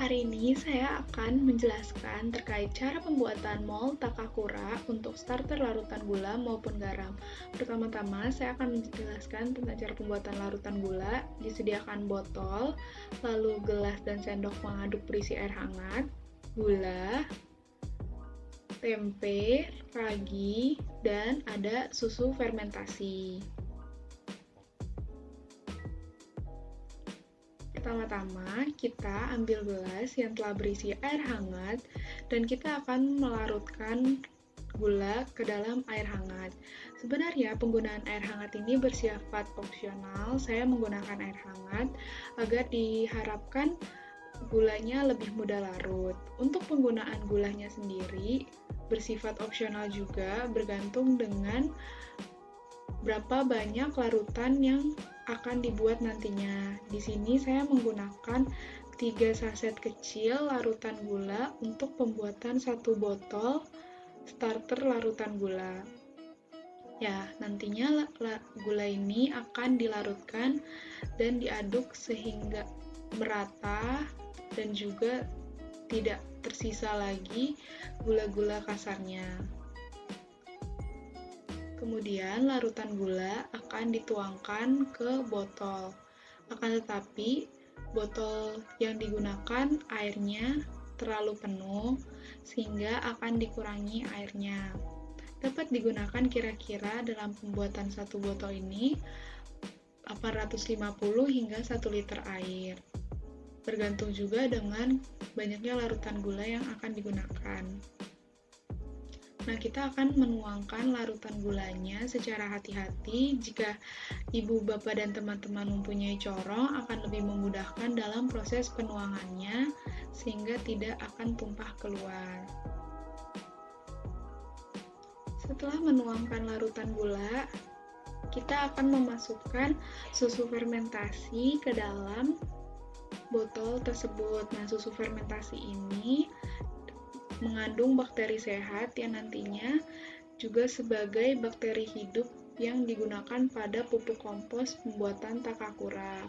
Hari ini saya akan menjelaskan terkait cara pembuatan mol Takakura untuk starter larutan gula maupun garam. Pertama-tama, saya akan menjelaskan tentang cara pembuatan larutan gula. Disediakan botol, lalu gelas dan sendok mengaduk berisi air hangat, gula, tempe, ragi, dan ada susu fermentasi. Pertama-tama, kita ambil gelas yang telah berisi air hangat dan kita akan melarutkan gula ke dalam air hangat. Sebenarnya penggunaan air hangat ini bersifat opsional. Saya menggunakan air hangat agar diharapkan gulanya lebih mudah larut. Untuk penggunaan gulanya sendiri bersifat opsional juga, bergantung dengan berapa banyak larutan yang akan dibuat nantinya. Di sini saya menggunakan 3 saset kecil larutan gula untuk pembuatan 1 botol starter larutan gula. Ya, nantinya gula ini akan dilarutkan dan diaduk sehingga merata dan juga tidak tersisa lagi gula-gula kasarnya. Kemudian larutan gula akan dituangkan ke botol. Akan tetapi, botol yang digunakan airnya terlalu penuh sehingga akan dikurangi airnya. Dapat digunakan kira-kira dalam pembuatan 1 botol ini 850 hingga 1 liter air. Bergantung juga dengan banyaknya larutan gula yang akan digunakan. Nah, kita akan menuangkan larutan gulanya secara hati-hati. Jika ibu, bapak, dan teman-teman mempunyai corong, akan lebih memudahkan dalam proses penuangannya, sehingga tidak akan tumpah keluar. Setelah menuangkan larutan gula, kita akan memasukkan susu fermentasi ke dalam botol tersebut. Nah, susu fermentasi ini mengandung bakteri sehat yang nantinya juga sebagai bakteri hidup yang digunakan pada pupuk kompos pembuatan Takakura.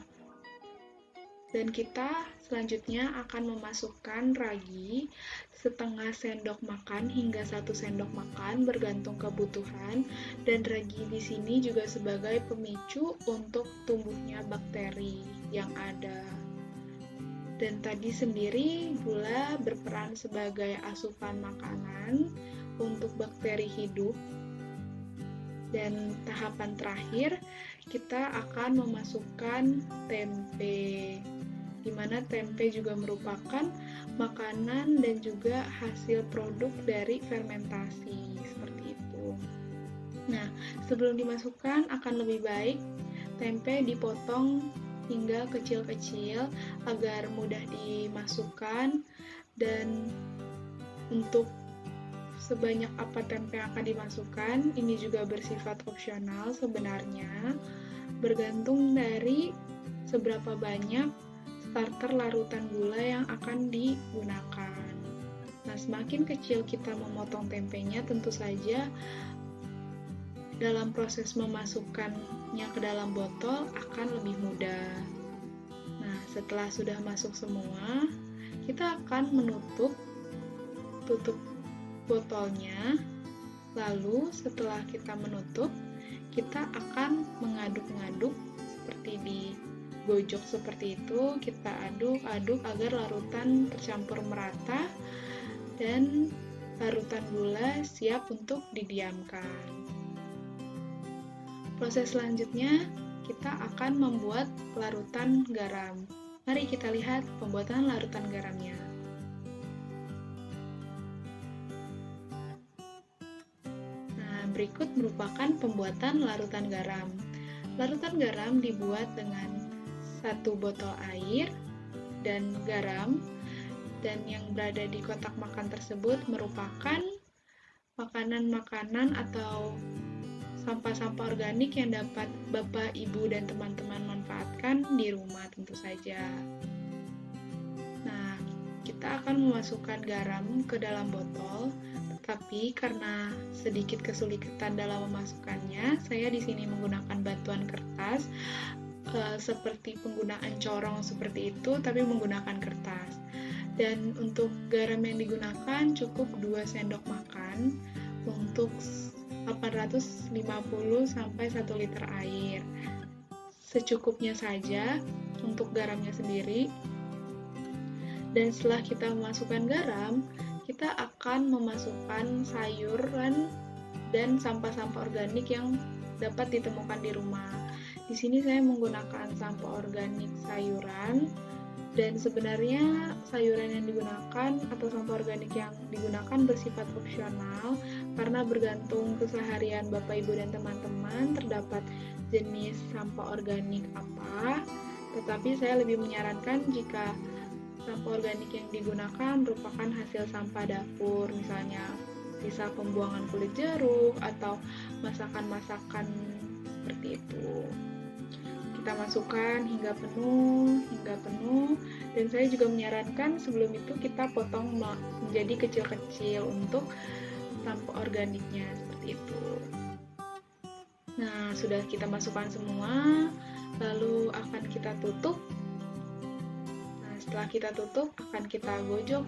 Dan kita selanjutnya akan memasukkan ragi setengah sendok makan hingga 1 sendok makan bergantung kebutuhan, dan ragi di sini juga sebagai pemicu untuk tumbuhnya bakteri yang ada. Dan tadi sendiri gula berperan sebagai asupan makanan untuk bakteri hidup. Dan tahapan terakhir, kita akan memasukkan tempe, di mana tempe juga merupakan makanan dan juga hasil produk dari fermentasi, seperti itu. Nah, sebelum dimasukkan akan lebih baik tempe dipotong hingga kecil-kecil agar mudah dimasukkan, dan untuk sebanyak apa tempe yang akan dimasukkan ini juga bersifat opsional sebenarnya, bergantung dari seberapa banyak starter larutan gula yang akan digunakan. Nah, semakin kecil kita memotong tempenya, tentu saja dalam proses memasukkannya ke dalam botol akan lebih mudah. Nah, setelah sudah masuk semua, kita akan tutup botolnya. Lalu setelah kita menutup, kita akan mengaduk-ngaduk seperti di gojok seperti itu. Kita aduk-aduk agar larutan tercampur merata dan larutan gula siap untuk didiamkan. Proses selanjutnya, kita akan membuat larutan garam. Mari kita lihat pembuatan larutan garamnya. Nah, berikut merupakan pembuatan larutan garam. Larutan garam dibuat dengan 1 botol air dan garam, dan yang berada di kotak makan tersebut merupakan makanan-makanan atau sampah-sampah organik yang dapat Bapak, Ibu, dan teman-teman manfaatkan di rumah tentu saja. Nah, kita akan memasukkan garam ke dalam botol, Tapi karena sedikit kesulitan dalam memasukkannya, saya di sini menggunakan batuan kertas seperti penggunaan corong seperti itu, tapi menggunakan kertas. Dan untuk garam yang digunakan cukup 2 sendok makan untuk 850 sampai 1 liter air. Secukupnya saja untuk garamnya sendiri. Dan setelah kita memasukkan garam, kita akan memasukkan sayuran dan sampah-sampah organik yang dapat ditemukan di rumah. Di sini saya menggunakan sampah organik sayuran, dan sebenarnya sayuran yang digunakan atau sampah organik yang digunakan bersifat opsional karena bergantung keseharian Bapak Ibu dan teman-teman terdapat jenis sampah organik apa, tetapi saya lebih menyarankan jika sampah organik yang digunakan merupakan hasil sampah dapur, misalnya sisa pembuangan kulit jeruk atau masakan-masakan seperti itu. Kita masukkan hingga penuh, dan saya juga menyarankan sebelum itu kita potong menjadi kecil-kecil untuk sampah organiknya, seperti itu. Nah, sudah kita masukkan semua, lalu akan kita tutup. Nah, setelah kita tutup, akan kita gojok,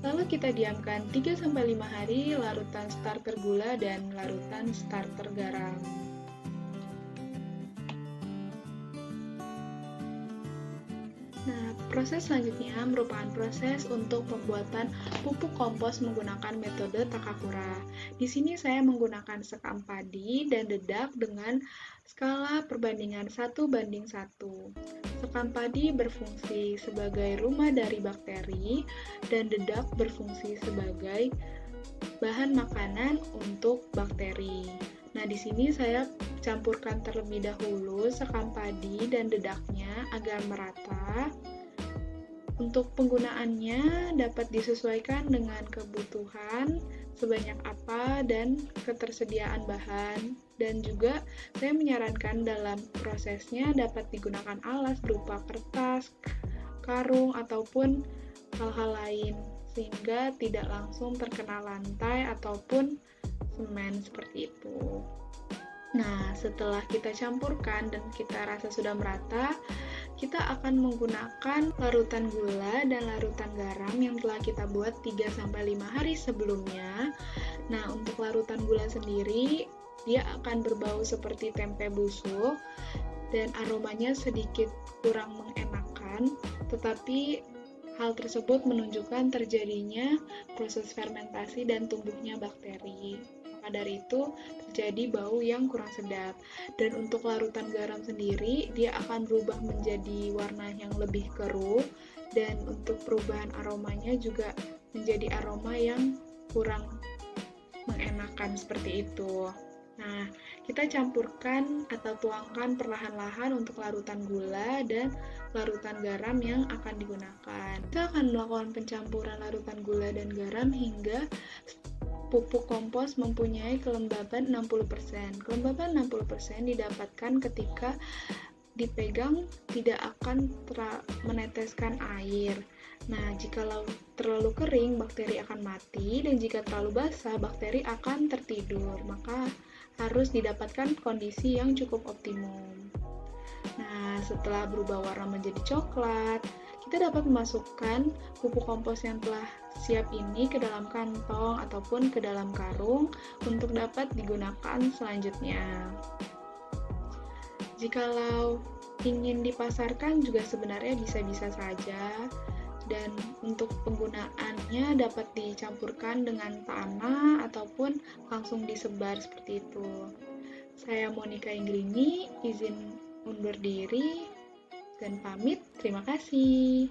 lalu kita diamkan 3-5 hari larutan starter gula dan larutan starter garam. Nah, proses selanjutnya merupakan proses untuk pembuatan pupuk kompos menggunakan metode Takakura. Di sini saya menggunakan sekam padi dan dedak dengan skala perbandingan 1:1. Sekam padi berfungsi sebagai rumah dari bakteri dan dedak berfungsi sebagai bahan makanan untuk bakteri. Nah, di sini saya campurkan terlebih dahulu sekam padi dan dedaknya agar merata. Untuk penggunaannya dapat disesuaikan dengan kebutuhan sebanyak apa dan ketersediaan bahan, dan juga saya menyarankan dalam prosesnya dapat digunakan alas berupa kertas, karung, ataupun hal-hal lain sehingga tidak langsung terkena lantai ataupun semen seperti itu. Nah, setelah kita campurkan dan kita rasa sudah merata, kita akan menggunakan larutan gula dan larutan garam yang telah kita buat 3-5 hari sebelumnya. Nah, untuk larutan gula sendiri, dia akan berbau seperti tempe busuk dan aromanya sedikit kurang mengenakan, tetapi hal tersebut menunjukkan terjadinya proses fermentasi dan tumbuhnya bakteri. Maka dari itu terjadi bau yang kurang sedap. Dan untuk larutan garam sendiri, dia akan berubah menjadi warna yang lebih keruh, dan untuk perubahan aromanya juga menjadi aroma yang kurang mengenakan seperti itu. Nah, kita campurkan atau tuangkan perlahan-lahan untuk larutan gula dan larutan garam yang akan digunakan. Kita akan melakukan pencampuran larutan gula dan garam hingga pupuk kompos mempunyai kelembaban 60%. Kelembaban 60% didapatkan ketika dipegang tidak akan meneteskan air. Nah, jika terlalu kering, bakteri akan mati, dan jika terlalu basah, bakteri akan tertidur. Maka harus didapatkan kondisi yang cukup optimum. Nah, setelah berubah warna menjadi coklat, kita dapat memasukkan pupuk kompos yang telah siap ini ke dalam kantong ataupun ke dalam karung untuk dapat digunakan selanjutnya. Jikalau ingin dipasarkan juga sebenarnya bisa-bisa saja, dan untuk penggunaannya dapat dicampurkan dengan tanah ataupun langsung disebar seperti itu. Saya Monica Inggrini, izin undur diri dan pamit. Terima kasih.